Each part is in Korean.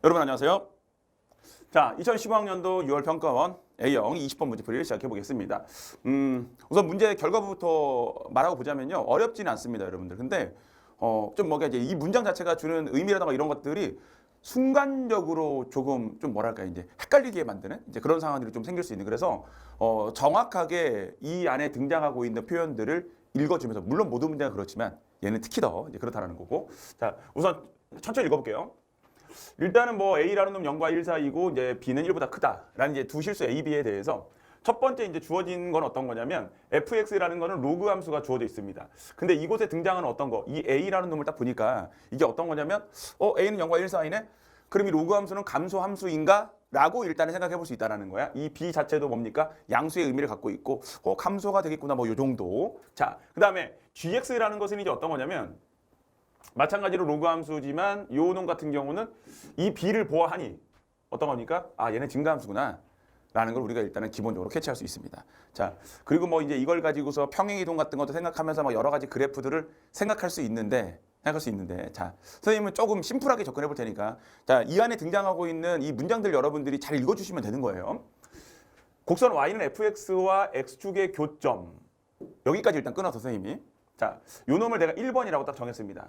여러분 안녕하세요. 자, 2015학년도 6월 평가원 A형 20번 문제풀이를 시작해 보겠습니다. 우선 문제 결과부터 말하고 보자면요. 어렵지는 않습니다, 여러분들. 근데 좀 뭐가 이제 이 문장 자체가 주는 의미라든가 이런 것들이 순간적으로 조금 좀 뭐랄까 이제 헷갈리게 만드는 이제 그런 상황들이 좀 생길 수 있는. 그래서 정확하게 이 안에 등장하고 있는 표현들을 읽어주면서 물론 모든 문제가 그렇지만 얘는 특히 더 이제 그렇다라는 거고. 자, 우선 천천히 읽어볼게요. 일단은 뭐 A라는 놈 0과 1 사이고 이제 B는 1보다 크다라는 이제 두 실수 A, B에 대해서 첫 번째 이제 주어진 건 어떤 거냐면 fx라는 거는 로그 함수가 주어져 있습니다. 근데 이곳에 등장하는 어떤 거, 이 A라는 놈을 딱 보니까 이게 어떤 거냐면 A는 0과 1 사이네? 그럼 이 로그 함수는 감소 함수인가? 라고 일단은 생각해 볼 수 있다는 거야. 이 B 자체도 뭡니까? 양수의 의미를 갖고 있고 감소가 되겠구나 뭐 요 정도. 자, 그 다음에 gx라는 것은 이제 어떤 거냐면 마찬가지로 로그 함수지만 요 놈 같은 경우는 이 B를 보아하니 어떤 겁니까? 아, 얘는 증가함수구나 라는 걸 우리가 일단은 기본적으로 캐치할 수 있습니다. 자, 그리고 뭐 이제 이걸 가지고서 평행이동 같은 것도 생각하면서 뭐 여러 가지 그래프들을 생각할 수 있는데 자, 선생님은 조금 심플하게 접근해 볼 테니까 자, 이 안에 등장하고 있는 이 문장들 여러분들이 잘 읽어주시면 되는 거예요. 곡선 Y는 fx와 x축의 교점 여기까지 일단 끊어서 선생님이 자, 요 놈을 내가 1번이라고 딱 정했습니다.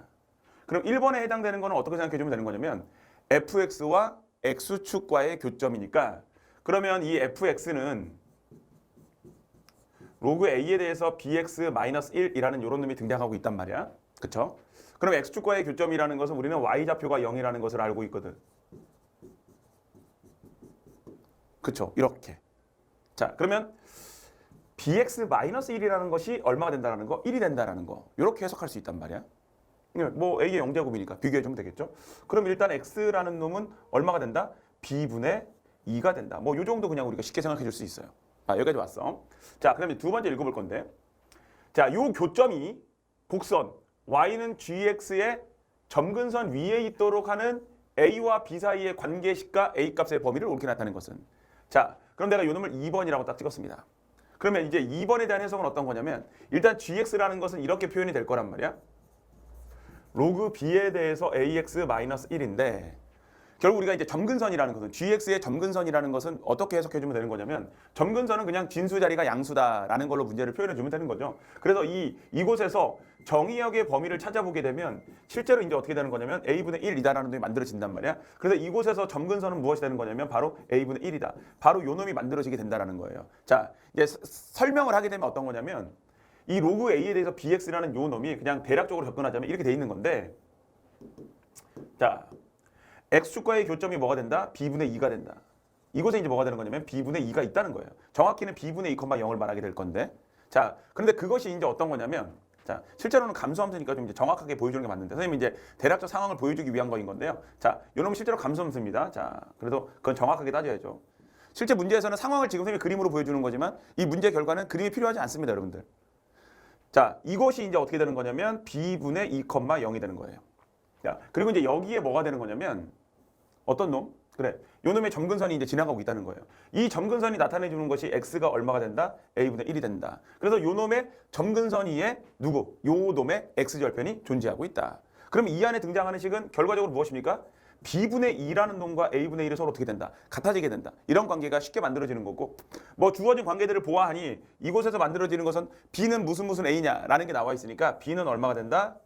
그럼 1번에 해당되는 거는 어떻게 생각해 주면 되는 거냐면 fx와 x축과의 교점이니까 그러면 이 fx는 로그 a에 대해서 bx-1이라는 이런 놈이 등장하고 있단 말이야. 그쵸? 그럼 x축과의 교점이라는 것은 우리는 y좌표가 0이라는 것을 알고 있거든. 그쵸? 이렇게. 자, 그러면 bx-1이라는 것이 얼마가 된다는 거? 1이 된다는 거. 이렇게 해석할 수 있단 말이야. 뭐 a의 0제곱이니까 비교해주면 되겠죠. 그럼 일단 x라는 놈은 얼마가 된다? b분의 2가 된다. 뭐 요 정도 그냥 우리가 쉽게 생각해 줄 수 있어요. 아, 여기까지 왔어. 자, 그러면 두 번째 읽어볼 건데 자, 요 교점이 곡선 y는 gx의 점근선 위에 있도록 하는 a와 b 사이의 관계식과 a 값의 범위를 옳게 나타낸 것은 자, 그럼 내가 요 놈을 2번이라고 딱 찍었습니다. 그러면 이제 2번에 대한 해석은 어떤 거냐면 일단 gx라는 것은 이렇게 표현이 될 거란 말이야. 로그 b에 대해서 ax-1인데 결국 우리가 이제 점근선이라는 것은 gx의 점근선이라는 것은 어떻게 해석해 주면 되는 거냐면 점근선은 그냥 진수 자리가 양수다라는 걸로 문제를 표현해 주면 되는 거죠. 그래서 이곳에서 정의역의 범위를 찾아보게 되면 실제로 이제 어떻게 되는 거냐면 a분의 1이다라는 놈이 만들어진단 말이야. 그래서 이곳에서 점근선은 무엇이 되는 거냐면 바로 a분의 1이다. 바로 요 놈이 만들어지게 된다라는 거예요. 자, 이제 설명을 하게 되면 어떤 거냐면 이 로그 a에 대해서 bx라는 요 놈이 그냥 대략적으로 접근하자면 이렇게 돼 있는 건데 자, x축과의 교점이 뭐가 된다? b분의 2가 된다. 이곳에 이제 뭐가 되는 거냐면 b분의 2가 있다는 거예요. 정확히는 b분의 2,0을 말하게 될 건데 자, 그런데 그것이 이제 어떤 거냐면 자, 실제로는 감소함수니까 좀 이제 정확하게 보여주는 게 맞는데 선생님이 이제 대략적 상황을 보여주기 위한 거인 건데요. 자, 요 놈은 실제로 감소함수입니다. 자, 그래도 그건 정확하게 따져야죠. 실제 문제에서는 상황을 지금 선생님이 그림으로 보여주는 거지만 이 문제 결과는 그림이 필요하지 않습니다, 여러분들. 자, 이것이 이제 어떻게 되는 거냐면 b분의 2,0이 되는 거예요. 자, 그리고 이제 여기에 뭐가 되는 거냐면 어떤 놈? 그래, 요 놈의 점근선이 이제 지나가고 있다는 거예요. 이 점근선이 나타내 주는 것이 x가 얼마가 된다? a분의 1이 된다. 그래서 요 놈의 점근선 위에 누구? 요 놈의 x절편이 존재하고 있다. 그럼 이 안에 등장하는 식은 결과적으로 무엇입니까? b분의 2라는 놈과 a분의 1이 서로 어떻게 된다? 같아지게 된다. 이런 관계가 쉽게 만들어지는 거고 뭐 주어진 관계들을 보아하니 이곳에서 만들어지는 것은 b는 무슨 a냐라는 게 나와 있으니까 b는 얼마가 된다?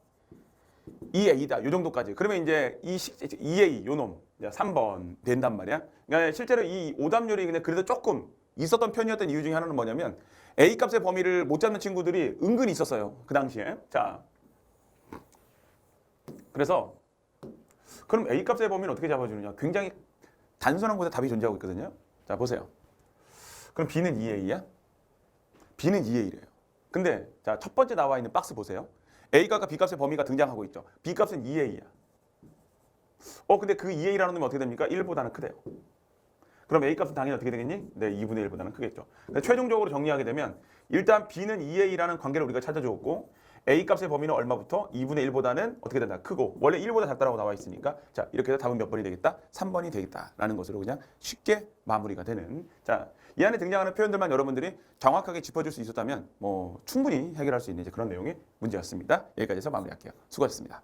2a다. 요 정도까지. 그러면 이제 2a 요 놈 3번 된단 말이야. 그러니까 실제로 이 오답률이 그냥 그래도 조금 있었던 편이었던 이유 중에 하나는 뭐냐면 a 값의 범위를 못 잡는 친구들이 은근히 있었어요. 그 당시에. 자, 그래서 그럼 a 값의 범위는 어떻게 잡아주느냐? 굉장히 단순한 곳에 답이 존재하고 있거든요. 자, 보세요. 그럼 b는 2a야? b는 2a래요. 근데 자, 첫 번째 나와 있는 박스 보세요. A값과 B값의 범위가 등장하고 있죠. B값은 2A야. 근데 그 2A라는 놈이 어떻게 됩니까? 1보다는 크대요. 그럼 A값은 당연히 어떻게 되겠니? 네, 2분의 1보다는 크겠죠. 최종적으로 정리하게 되면 일단 B는 2A라는 관계를 우리가 찾아주었고 A값의 범위는 얼마부터? 2분의 1보다는 어떻게 된다? 크고 원래 1보다 작다라고 나와 있으니까 자, 이렇게 해서 답은 몇 번이 되겠다? 3번이 되겠다라는 것으로 그냥 쉽게 마무리가 되는 자, 이 안에 등장하는 표현들만 여러분들이 정확하게 짚어줄 수 있었다면 뭐 충분히 해결할 수 있는 이제 그런 내용의 문제였습니다. 여기까지 해서 마무리할게요. 수고하셨습니다.